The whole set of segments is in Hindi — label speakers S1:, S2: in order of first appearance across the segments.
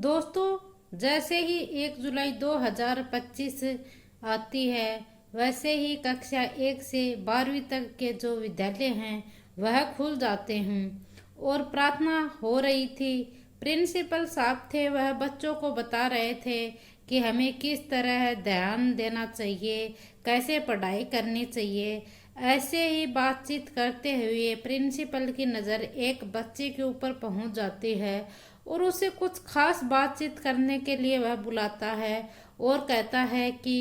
S1: दोस्तों, जैसे ही 1 जुलाई 2025 आती है, वैसे ही कक्षा 1 से 12वीं तक के जो विद्यालय हैं वह खुल जाते हैं और प्रार्थना हो रही थी। प्रिंसिपल साहब थे, वह बच्चों को बता रहे थे कि हमें किस तरह ध्यान देना चाहिए, कैसे पढ़ाई करनी चाहिए। ऐसे ही बातचीत करते हुए प्रिंसिपल की नज़र एक बच्चे के ऊपर पहुंच जाती है और उसे कुछ खास बातचीत करने के लिए वह बुलाता है और कहता है कि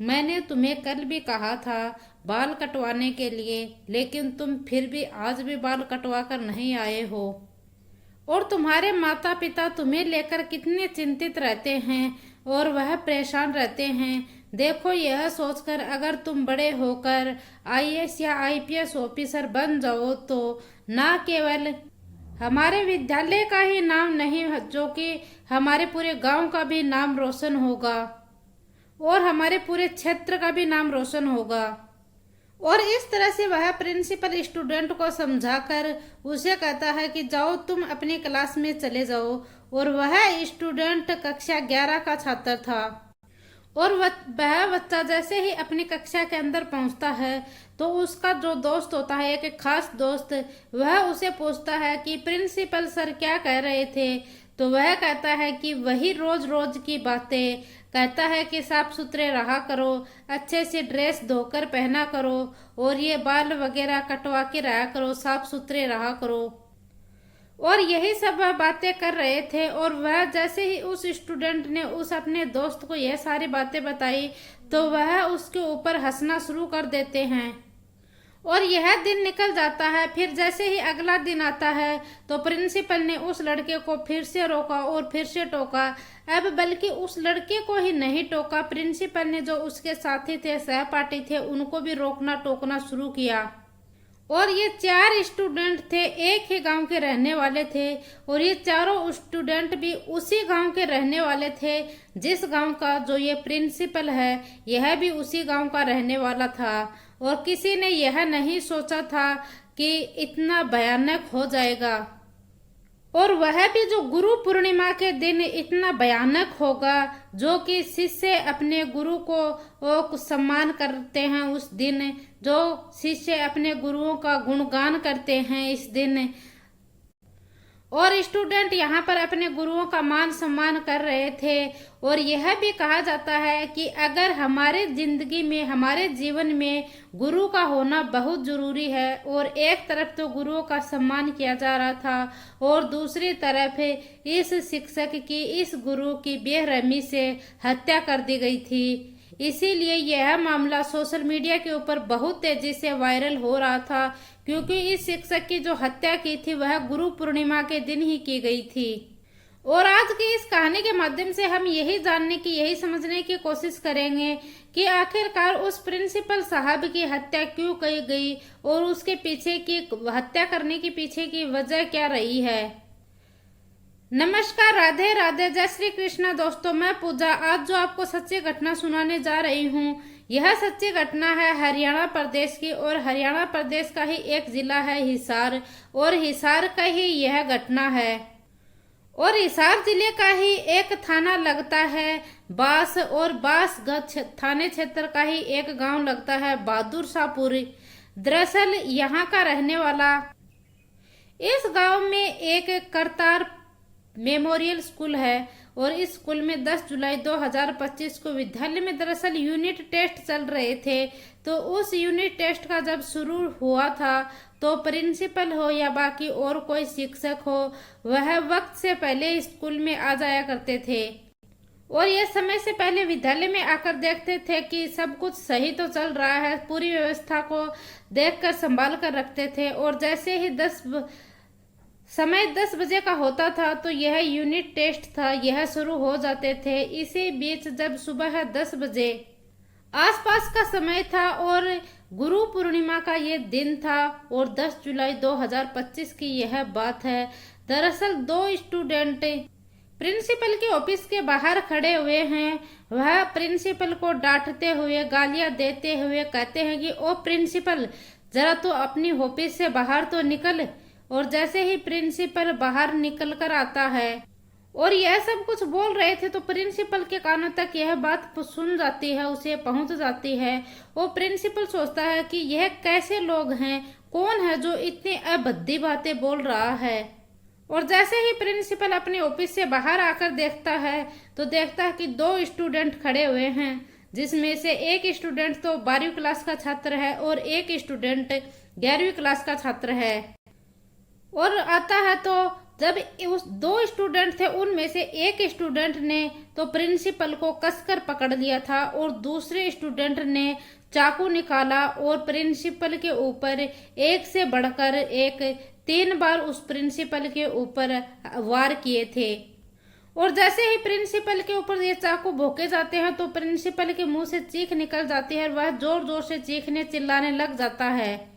S1: मैंने तुम्हें कल भी कहा था बाल कटवाने के लिए, लेकिन तुम फिर भी आज भी बाल कटवा कर नहीं आए हो और तुम्हारे माता पिता तुम्हें लेकर कितने चिंतित रहते हैं और वह परेशान रहते हैं। देखो, यह सोचकर अगर तुम बड़े होकर आईएएस या आईपीएस ऑफिसर बन जाओ तो न केवल हमारे विद्यालय का ही नाम नहीं, जो कि हमारे पूरे गांव का भी नाम रोशन होगा और हमारे पूरे क्षेत्र का भी नाम रोशन होगा। और इस तरह से वह प्रिंसिपल स्टूडेंट को समझाकर उसे कहता है कि जाओ तुम अपनी क्लास में चले जाओ। और वह स्टूडेंट कक्षा 11 का छात्र था और वह बच्चा जैसे ही अपनी कक्षा के अंदर पहुंचता है तो उसका जो दोस्त होता है, एक खास दोस्त, वह उसे पूछता है कि प्रिंसिपल सर क्या कह रहे थे। तो वह कहता है कि वही रोज रोज की बातें, कहता है कि साफ सुथरे रहा करो, अच्छे से ड्रेस धोकर पहना करो और ये बाल वगैरह कटवा के रहा करो, साफ सुथरे रहा करो। और यही सब वह बातें कर रहे थे और वह जैसे ही उस स्टूडेंट ने उस अपने दोस्त को यह सारी बातें बताई तो वह उसके ऊपर हंसना शुरू कर देते हैं और यह दिन निकल जाता है। फिर जैसे ही अगला दिन आता है तो प्रिंसिपल ने उस लड़के को फिर से रोका और फिर से टोका। अब बल्कि उस लड़के को ही नहीं टोका, प्रिंसिपल ने जो उसके साथी थे, सहपाठी थे, उनको भी रोकना टोकना शुरू किया। और ये 4 स्टूडेंट थे, एक ही गांव के रहने वाले थे और ये चारों स्टूडेंट भी उसी गांव के रहने वाले थे जिस गांव का जो ये प्रिंसिपल है यह भी उसी गांव का रहने वाला था। और किसी ने यह नहीं सोचा था कि इतना भयानक हो जाएगा और वह भी जो गुरु पूर्णिमा के दिन इतना भयानक होगा, जो कि शिष्य अपने गुरु को सम्मान करते हैं उस दिन, जो शिष्य अपने गुरुओं का गुणगान करते हैं इस दिन, और स्टूडेंट यहाँ पर अपने गुरुओं का मान सम्मान कर रहे थे। और यह भी कहा जाता है कि अगर हमारे जिंदगी में, हमारे जीवन में गुरु का होना बहुत जरूरी है और एक तरफ तो गुरुओं का सम्मान किया जा रहा था और दूसरी तरफ इस शिक्षक की, इस गुरु की बेरहमी से हत्या कर दी गई थी। इसीलिए यह मामला सोशल मीडिया के ऊपर बहुत तेजी से वायरल हो रहा था, क्योंकि इस शिक्षक की जो हत्या की थी वह गुरु पूर्णिमा के दिन ही की गई थी। और आज की इस कहानी के माध्यम से हम यही जानने की, यही समझने की कोशिश करेंगे कि आखिरकार उस प्रिंसिपल साहब की हत्या क्यों की गई और उसके पीछे की, हत्या करने के पीछे की वजह क्या रही है। नमस्कार, राधे राधे, जय श्री कृष्णा। दोस्तों, मैं पूजा आज जो आपको सच्ची घटना सुनाने जा रही हूँ, यह सच्ची घटना है हरियाणा प्रदेश की और हरियाणा प्रदेश का ही एक जिला है हिसार, और हिसार का ही यह घटना है। और हिसार जिले का ही एक थाना लगता है बास, और बास थाने क्षेत्र का ही एक गांव लगता है बहादुर शाहपुर। दरअसल यहाँ का रहने वाला, इस गांव में एक करतार मेमोरियल स्कूल है और इस स्कूल में 10 जुलाई 2025 को विद्यालय में दरअसल यूनिट टेस्ट चल रहे थे। तो उस यूनिट टेस्ट का जब शुरू हुआ था तो प्रिंसिपल हो या बाकी और कोई शिक्षक हो, वह वक्त से पहले स्कूल में आ जाया करते थे और ये समय से पहले विद्यालय में आकर देखते थे कि सब कुछ सही तो चल रहा है, पूरी व्यवस्था को देखकर संभाल कर रखते थे। और जैसे ही 10 बजे का होता था तो यह यूनिट टेस्ट था, यह शुरू हो जाते थे। इसी बीच जब सुबह 10 बजे आसपास का समय था और गुरु पूर्णिमा का ये दिन था और 10 जुलाई 2025 की यह बात है। दरअसल 2 स्टूडेंट प्रिंसिपल के ऑफिस के बाहर खड़े हुए हैं। वह प्रिंसिपल को डांटते हुए, गालियां देते हुए कहते हैं कि ओ प्रिंसिपल, जरा तो अपनी ऑफिस से बाहर तो निकल। और जैसे ही प्रिंसिपल बाहर निकल कर आता है और यह सब कुछ बोल रहे थे तो प्रिंसिपल के कानों तक यह बात सुन जाती है, उसे पहुंच जाती है। वो प्रिंसिपल सोचता है कि यह कैसे लोग हैं, कौन है जो इतनी अभद्दी बातें बोल रहा है। और जैसे ही प्रिंसिपल अपने ऑफिस से बाहर आकर देखता है तो देखता है कि दो स्टूडेंट खड़े हुए हैं, जिसमें से एक स्टूडेंट तो 12वीं क्लास का छात्र है और एक स्टूडेंट 11वीं क्लास का छात्र है। और आता है तो जब उस दो स्टूडेंट थे उनमें से एक स्टूडेंट ने तो प्रिंसिपल को कसकर पकड़ लिया था और दूसरे स्टूडेंट ने चाकू निकाला और प्रिंसिपल के ऊपर एक से बढ़कर एक 3 बार उस प्रिंसिपल के ऊपर वार किए थे। और जैसे ही प्रिंसिपल के ऊपर ये चाकू भोंके जाते हैं तो प्रिंसिपल के मुंह से चीख निकल जाती है और वह जोर जोर से चीखने चिल्लाने लग जाता है।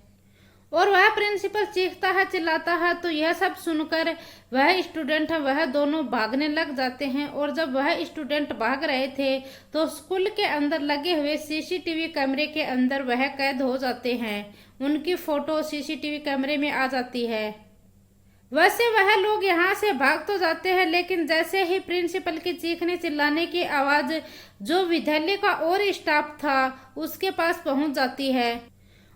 S1: और वह प्रिंसिपल चीखता है चिल्लाता है तो यह सब सुनकर वह स्टूडेंट है वह दोनों भागने लग जाते हैं। और जब वह स्टूडेंट भाग रहे थे तो स्कूल के अंदर लगे हुए सीसीटीवी कैमरे के अंदर वह कैद हो जाते हैं, उनकी फोटो सीसीटीवी कैमरे में आ जाती है। वैसे वह लोग यहाँ से भाग तो जाते हैं, लेकिन जैसे ही प्रिंसिपल की चीखने चिल्लाने की आवाज जो विद्यालय का और स्टाफ था उसके पास पहुंच जाती है।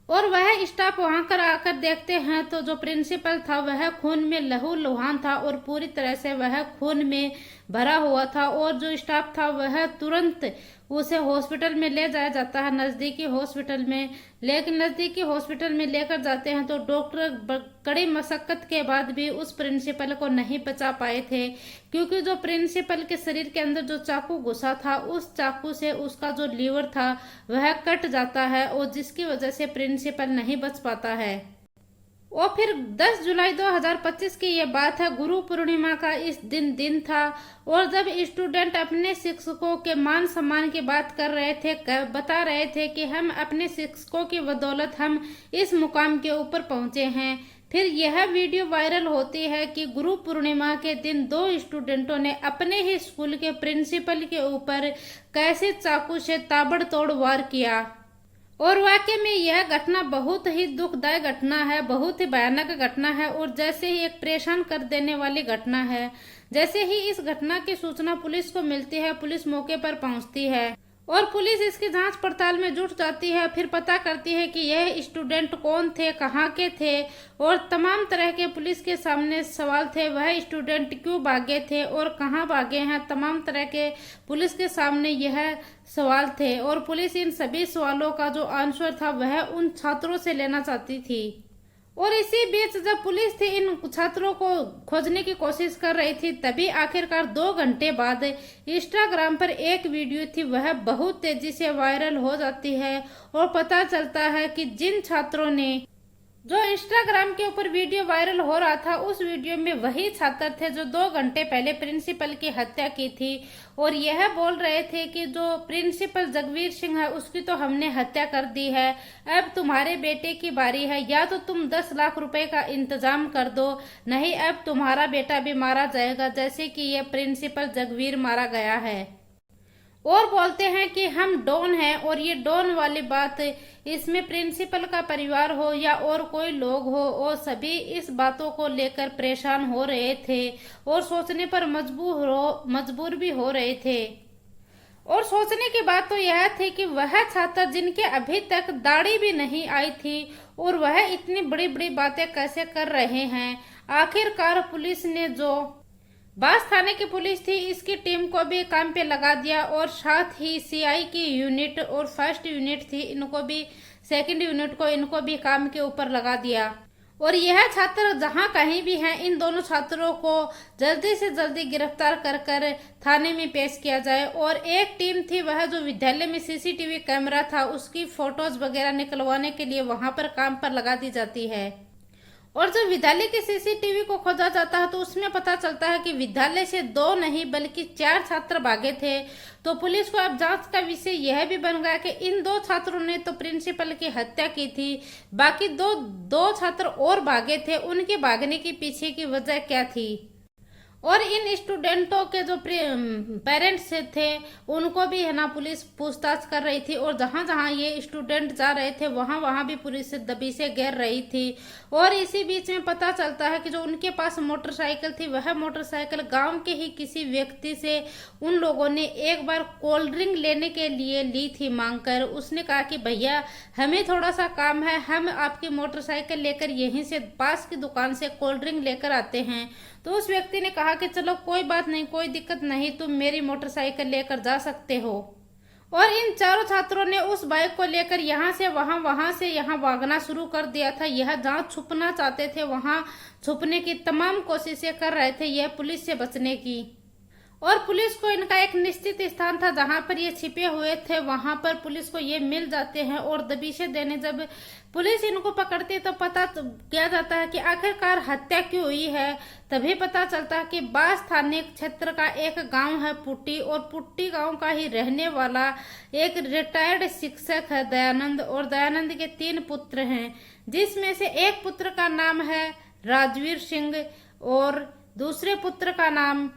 S1: और वह स्टाफ वहां कर आकर देखते हैं तो जो प्रिंसिपल था वह खून में लहूलुहान था और पूरी तरह से वह खून में भरा हुआ था। और जो स्टाफ था वह तुरंत उसे हॉस्पिटल में ले जाया जाता है, नजदीकी हॉस्पिटल में। लेकिन नजदीकी हॉस्पिटल में लेकर जाते हैं तो डॉक्टर कड़ी मशक्कत के बाद भी उस प्रिंसिपल को नहीं बचा पाए थे, क्योंकि जो प्रिंसिपल के शरीर के अंदर जो चाकू घुसा था उस चाकू से उसका जो लीवर था वह कट जाता है और जिसकी वजह से प्रिंसिपल नहीं बच पाता है। और फिर 10 जुलाई 2025 की ये बात है, गुरु पूर्णिमा का इस दिन था। और जब स्टूडेंट अपने शिक्षकों के मान सम्मान की बात कर रहे थे, बता रहे थे कि हम अपने शिक्षकों की बदौलत हम इस मुकाम के ऊपर पहुंचे हैं, फिर यह वीडियो वायरल होती है कि गुरु पूर्णिमा के दिन 2 स्टूडेंटों ने अपने ही स्कूल के प्रिंसिपल के ऊपर कैसे चाकू से ताबड़तोड़ वार किया। और वाकई में यह घटना बहुत ही दुखदायक घटना है, बहुत ही भयानक घटना है और जैसे ही एक परेशान कर देने वाली घटना है। जैसे ही इस घटना की सूचना पुलिस को मिलती है, पुलिस मौके पर पहुंचती है और पुलिस इसकी जांच पड़ताल में जुट जाती है। फिर पता करती है कि यह स्टूडेंट कौन थे, कहाँ के थे और तमाम तरह के पुलिस के सामने सवाल थे। वह स्टूडेंट क्यों भागे थे और कहाँ भागे हैं, तमाम तरह के पुलिस के सामने यह सवाल थे। और पुलिस इन सभी सवालों का जो आंसर था वह उन छात्रों से लेना चाहती थी। और इसी बीच जब पुलिस थी इन छात्रों को खोजने की कोशिश कर रही थी, तभी आखिरकार 2 घंटे बाद इंस्टाग्राम पर एक वीडियो थी वह बहुत तेजी से वायरल हो जाती है। और पता चलता है कि जिन छात्रों ने जो इंस्टाग्राम के ऊपर वीडियो वायरल हो रहा था उस वीडियो में वही छात्र थे जो 2 घंटे पहले प्रिंसिपल की हत्या की थी। और यह बोल रहे थे कि जो प्रिंसिपल जगवीर सिंह है उसकी तो हमने हत्या कर दी है, अब तुम्हारे बेटे की बारी है, या तो तुम 10 लाख रुपए का इंतजाम कर दो, नहीं अब तुम्हारा बेटा भी मारा जाएगा, जैसे कि यह प्रिंसिपल जगवीर मारा गया है। और बोलते हैं कि हम डॉन हैं। और ये डॉन वाली बात इसमें प्रिंसिपल का परिवार हो या और कोई लोग हो, और सभी इस बातों को लेकर परेशान हो रहे थे और सोचने पर मजबूर भी हो रहे थे। और सोचने की बात तो यह थी कि वह छात्र जिनके अभी तक दाढ़ी भी नहीं आई थी और वह इतनी बड़ी बड़ी बातें कैसे कर रहे हैं। आखिरकार पुलिस ने जो बास थाने की पुलिस थी इसकी टीम को भी काम पे लगा दिया और साथ ही सीआई की यूनिट और फर्स्ट यूनिट थी इनको भी, सेकंड यूनिट को इनको भी काम के ऊपर लगा दिया। और यह छात्र जहां कहीं भी हैं इन दोनों छात्रों को जल्दी से जल्दी गिरफ्तार कर कर थाने में पेश किया जाए। और एक टीम थी वह जो विद्यालय में सीसीटीवी कैमरा था उसकी फोटोज वगैरह निकलवाने के लिए वहां पर काम पर लगा दी जाती है। और जब विद्यालय के सीसीटीवी को खोजा जाता है तो उसमें पता चलता है कि विद्यालय से 2 नहीं बल्कि 4 छात्र भागे थे। तो पुलिस को अब जांच का विषय यह भी बन गया कि इन 2 छात्रों ने तो प्रिंसिपल की हत्या की थी, बाकी दो छात्र और भागे थे, उनके भागने के पीछे की वजह क्या थी। और इन स्टूडेंटों के जो पेरेंट्स थे उनको भी है ना पुलिस पूछताछ कर रही थी, और जहां जहां ये स्टूडेंट जा रहे थे वहां वहां भी पुलिस दबी से घेर रही थी। और इसी बीच में पता चलता है कि जो उनके पास मोटरसाइकिल थी वह मोटरसाइकिल गांव के ही किसी व्यक्ति से उन लोगों ने एक बार कोल्ड ड्रिंक लेने के लिए ली थी मांग कर। उसने कहा कि भैया हमें थोड़ा सा काम है, हम आपकी मोटरसाइकिल लेकर यहीं से पास की दुकान से कोल्ड ड्रिंक लेकर आते हैं। तो उस व्यक्ति ने कहा कि चलो कोई बात नहीं, कोई दिक्कत नहीं, तुम मेरी मोटरसाइकिल लेकर जा सकते हो। और इन चारों छात्रों ने उस बाइक को लेकर यहाँ से वहां, वहां से यहाँ भागना शुरू कर दिया था। यह जहाँ छुपना चाहते थे वहां छुपने की तमाम कोशिशें कर रहे थे, यह पुलिस से बचने की। और पुलिस को इनका एक निश्चित स्थान था जहां पर ये छिपे हुए थे, वहां पर पुलिस को ये मिल जाते हैं। और दबीशे देने जब पुलिस इनको पकड़ती है तो पता किया जाता है कि आखिरकार हत्या क्यों हुई है। तभी पता चलता है कि बास थाने क्षेत्र का एक गांव है पुट्टी, और पुट्टी गांव का ही रहने वाला एक रिटायर्ड शिक्षक है दयानंद। और दयानंद के 3 पुत्र हैं, जिसमें से एक पुत्र का नाम है राजवीर सिंह, और दूसरे पुत्र का नाम,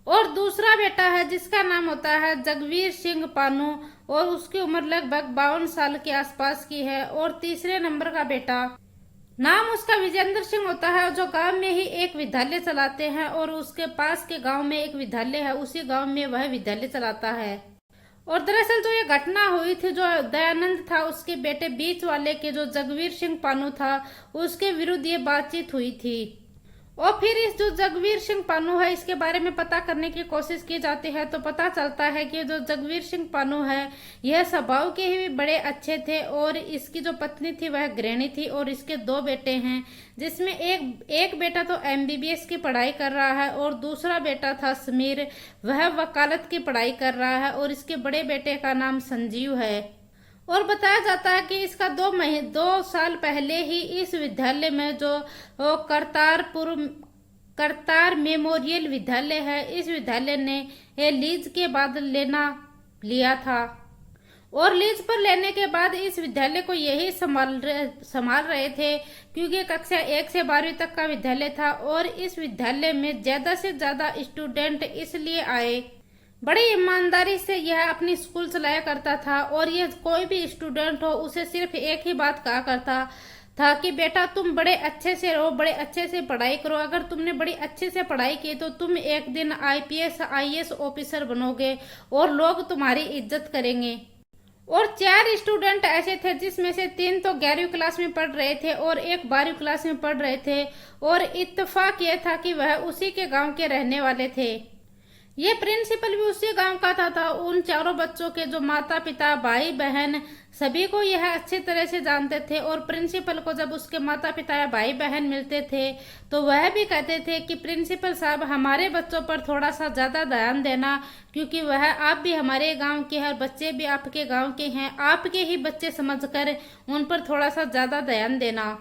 S1: और दूसरा बेटा है जिसका नाम होता है जगवीर सिंह पानू, और उसकी उम्र लगभग 52 साल के आसपास की है। और तीसरे नंबर का बेटा नाम उसका विजेंद्र सिंह होता है, जो गांव में ही एक विद्यालय चलाते हैं, और उसके पास के गांव में एक विद्यालय है, उसी गांव में वह विद्यालय चलाता है। और दरअसल जो ये घटना हुई थी, जो दयानंद था उसके बेटे बीच वाले के जो जगवीर सिंह पानू था उसके विरुद्ध ये बातचीत हुई थी। और फिर इस जो जगवीर सिंह पानू है इसके बारे में पता करने की कोशिश की जाती है, तो पता चलता है कि जो जगवीर सिंह पानू है यह स्वभाव के ही बड़े अच्छे थे, और इसकी जो पत्नी थी वह गृहिणी थी, और इसके 2 बेटे हैं, जिसमें एक बेटा तो MBBS की पढ़ाई कर रहा है, और दूसरा बेटा था समीर, वह वकालत की पढ़ाई कर रहा है, और इसके बड़े बेटे का नाम संजीव है। और बताया जाता है कि इसका 2 साल पहले ही इस विद्यालय में जो करतार मेमोरियल विद्यालय है, इस विद्यालय ने लीज के बाद लिया था। और लीज पर लेने के बाद इस विद्यालय को यही संभाल रहे थे, क्योंकि कक्षा 1 से 12वीं तक का विद्यालय था। और इस विद्यालय में ज्यादा से ज्यादा स्टूडेंट इसलिए आए, बड़ी ईमानदारी से यह अपनी स्कूल चलाया करता था, और यह कोई भी स्टूडेंट हो उसे सिर्फ एक ही बात कहा करता था कि बेटा तुम बड़े अच्छे से रहो, बड़े अच्छे से पढ़ाई करो, अगर तुमने बड़ी अच्छे से पढ़ाई की तो तुम एक दिन IPS IAS ऑफिसर बनोगे और लोग तुम्हारी इज्जत करेंगे। और 4 स्टूडेंट ऐसे थे जिसमें से 3 तो 11वीं क्लास में पढ़ रहे थे और एक 12वीं क्लास में पढ़ रहे थे, और इत्तेफाक यह था कि वह उसी के गांव के रहने वाले थे। ये प्रिंसिपल भी उसी गांव का था। उन चारों बच्चों के जो माता पिता भाई बहन सभी को यह अच्छी तरह से जानते थे, और प्रिंसिपल को जब उसके माता पिता या भाई बहन मिलते थे तो वह भी कहते थे कि प्रिंसिपल साहब हमारे बच्चों पर थोड़ा सा ज्यादा ध्यान देना, क्योंकि वह आप भी हमारे गांव के हैं, बच्चे भी आपके गांव के हैं, आपके ही बच्चे समझकर उन पर थोड़ा सा ज्यादा ध्यान देना,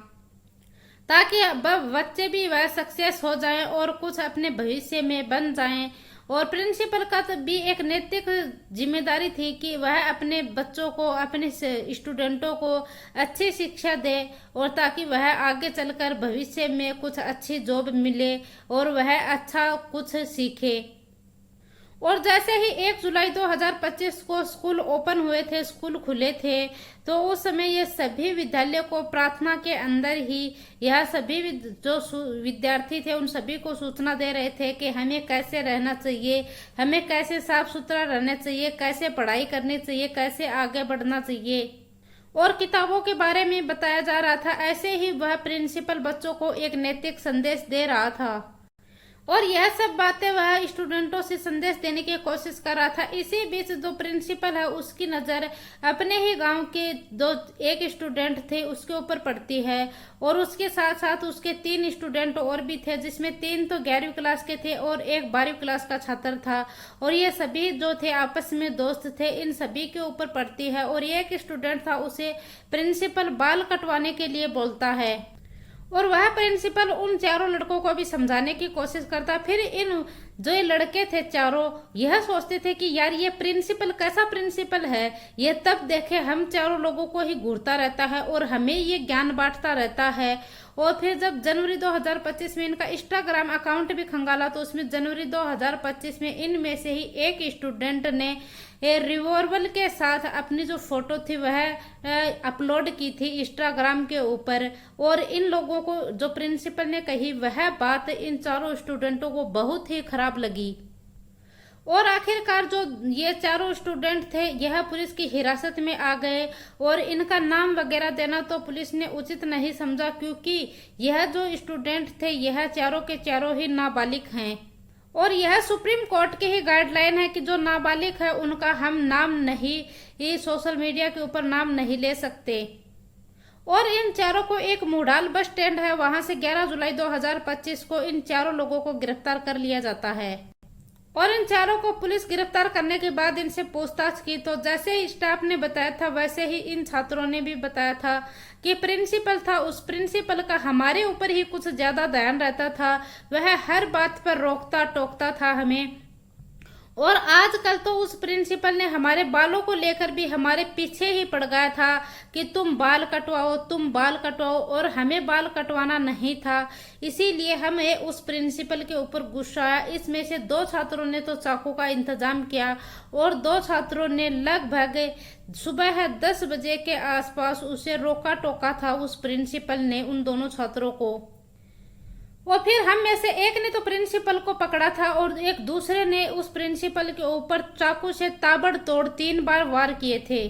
S1: ताकि बच्चे भी वह सक्सेस हो जाएं और कुछ अपने भविष्य में बन जाएं। और प्रिंसिपल का तो भी एक नैतिक जिम्मेदारी थी कि वह अपने बच्चों को, अपने स्टूडेंटों को अच्छी शिक्षा दे, और ताकि वह आगे चलकर भविष्य में कुछ अच्छी जॉब मिले और वह अच्छा कुछ सीखे। और जैसे ही 1 जुलाई 2025 को स्कूल ओपन हुए थे, स्कूल खुले थे, तो उस समय ये सभी विद्यालय को प्रार्थना के अंदर ही यह सभी जो विद्यार्थी थे उन सभी को सूचना दे रहे थे कि हमें कैसे रहना चाहिए, हमें कैसे साफ सुथरा रहना चाहिए, कैसे पढ़ाई करनी चाहिए, कैसे आगे बढ़ना चाहिए, और किताबों के बारे में बताया जा रहा था। ऐसे ही वह प्रिंसिपल बच्चों को एक नैतिक संदेश दे रहा था, और यह सब बातें वह स्टूडेंटों से संदेश देने की कोशिश कर रहा था। इसी बीच जो प्रिंसिपल है उसकी नज़र अपने ही गांव के एक स्टूडेंट थे उसके ऊपर पड़ती है, और उसके साथ साथ उसके 3 स्टूडेंट और भी थे, जिसमें 3 तो 11वीं क्लास के थे और एक 12वीं क्लास का छात्र था। और ये सभी जो थे आपस में दोस्त थे, इन सभी के ऊपर पड़ती है। और ये एक स्टूडेंट था, उसे प्रिंसिपल बाल कटवाने के लिए बोलता है, और वह प्रिंसिपल उन चारों लड़कों को भी समझाने की कोशिश करता। फिर इन जो ये लड़के थे चारों यह सोचते थे कि यार ये प्रिंसिपल कैसा प्रिंसिपल है, ये तब देखे हम चारों लोगों को ही घूरता रहता है और हमें ये ज्ञान बांटता रहता है, और फिर जब जनवरी 2025 में इनका इंस्टाग्राम अकाउंट भी खंगाला तो उसमें जनवरी 2025 में इनमें से ही एक स्टूडेंट ने रिवॉल्वर के साथ अपनी जो फोटो थी वह अपलोड की थी इंस्टाग्राम के ऊपर। और इन लोगों को जो प्रिंसिपल ने कही वह बात इन चारों स्टूडेंटों को बहुत ही खराब लगी। और आखिरकार जो ये चारों स्टूडेंट थे यह पुलिस की हिरासत में आ गए और इनका नाम वगैरह देना तो पुलिस ने उचित नहीं समझा, क्योंकि यह जो स्टूडेंट थे यह चारों के चारों ही नाबालिग हैं और यह सुप्रीम कोर्ट की ही गाइडलाइन है कि जो नाबालिग है उनका हम नाम नहीं, ये सोशल मीडिया के ऊपर नाम नहीं ले सकते। और इन चारों को एक मुडाल बस स्टैंड है, वहां से 11 जुलाई 2025 को इन चारों लोगों को गिरफ्तार कर लिया जाता है। और इन चारों को पुलिस गिरफ्तार करने के बाद इनसे पूछताछ की तो जैसे ही स्टाफ ने बताया था वैसे ही इन छात्रों ने भी बताया था कि प्रिंसिपल था, उस प्रिंसिपल का हमारे ऊपर ही कुछ ज्यादा ध्यान रहता था, वह हर बात पर रोकता टोकता था हमें। और आजकल तो उस प्रिंसिपल ने हमारे बालों को लेकर भी हमारे पीछे ही पड़ गया था कि तुम बाल कटवाओ, तुम बाल कटवाओ, और हमें बाल कटवाना नहीं था। इसीलिए हमें उस प्रिंसिपल के ऊपर गुस्सा आया। इसमें से 2 छात्रों ने तो चाकू का इंतजाम किया और 2 छात्रों ने लगभग सुबह 10 बजे के आसपास उसे रोका टोका था उस प्रिंसिपल ने उन दोनों छात्रों को। और फिर हम में से एक ने तो प्रिंसिपल को पकड़ा था और एक दूसरे ने उस प्रिंसिपल के ऊपर चाकू से ताबड़तोड़ 3 बार वार किए थे।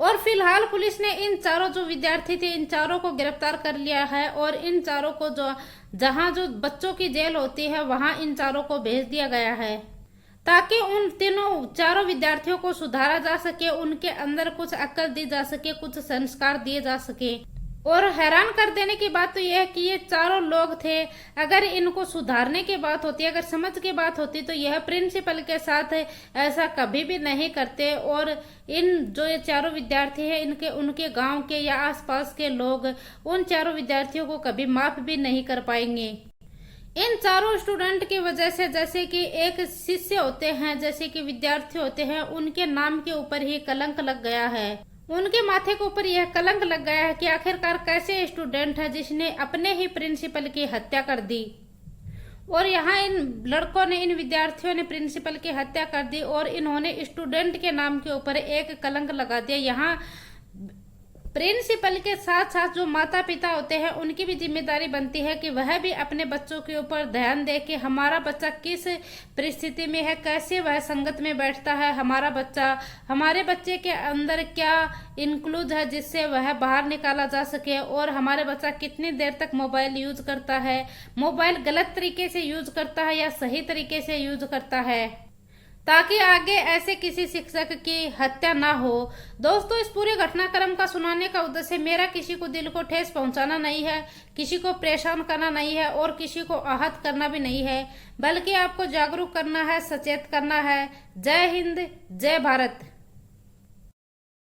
S1: और फिलहाल पुलिस ने इन चारों जो विद्यार्थी थे इन चारों को गिरफ्तार कर लिया है और इन चारों को जहां जो बच्चों की जेल होती है वहां इन चारों को भेज दिया गया है, ताकि उन चारों विद्यार्थियों को सुधारा जा सके, उनके अंदर कुछ अक्ल दी जा सके, कुछ संस्कार दिए जा सके। और हैरान कर देने की बात तो यह है कि ये चारों लोग थे, अगर इनको सुधारने की बात होती, अगर समझ की बात होती तो यह प्रिंसिपल के साथ ऐसा कभी भी नहीं करते। और इन जो ये चारों विद्यार्थी हैं इनके उनके गांव के या आसपास के लोग उन चारों विद्यार्थियों को कभी माफ भी नहीं कर पाएंगे। इन चारों स्टूडेंट की वजह से जैसे कि एक शिष्य होते हैं, जैसे कि विद्यार्थी होते हैं, उनके नाम के ऊपर ही कलंक लग गया है, उनके माथे के ऊपर यह कलंक लग गया है कि आखिरकार कैसे स्टूडेंट है जिसने अपने ही प्रिंसिपल की हत्या कर दी। और यहाँ इन लड़कों ने, इन विद्यार्थियों ने प्रिंसिपल की हत्या कर दी और इन्होंने स्टूडेंट के नाम के ऊपर एक कलंक लगा दिया। यहाँ प्रिंसिपल के साथ साथ जो माता पिता होते हैं उनकी भी जिम्मेदारी बनती है कि वह भी अपने बच्चों के ऊपर ध्यान दे कि हमारा बच्चा किस परिस्थिति में है, कैसे वह संगत में बैठता है, हमारे बच्चे के अंदर क्या इंक्लूड है जिससे वह बाहर निकाला जा सके, और हमारे बच्चा कितनी देर तक मोबाइल यूज करता है, मोबाइल गलत तरीके से यूज करता है या सही तरीके से यूज करता है, ताकि आगे ऐसे किसी शिक्षक की हत्या ना हो। दोस्तों, इस पूरे घटनाक्रम का सुनाने का उद्देश्य मेरा किसी को दिल को ठेस पहुंचाना नहीं है, किसी को परेशान करना नहीं है और किसी को आहत करना भी नहीं है, बल्कि आपको जागरूक करना है, सचेत करना है। जय हिंद, जय भारत।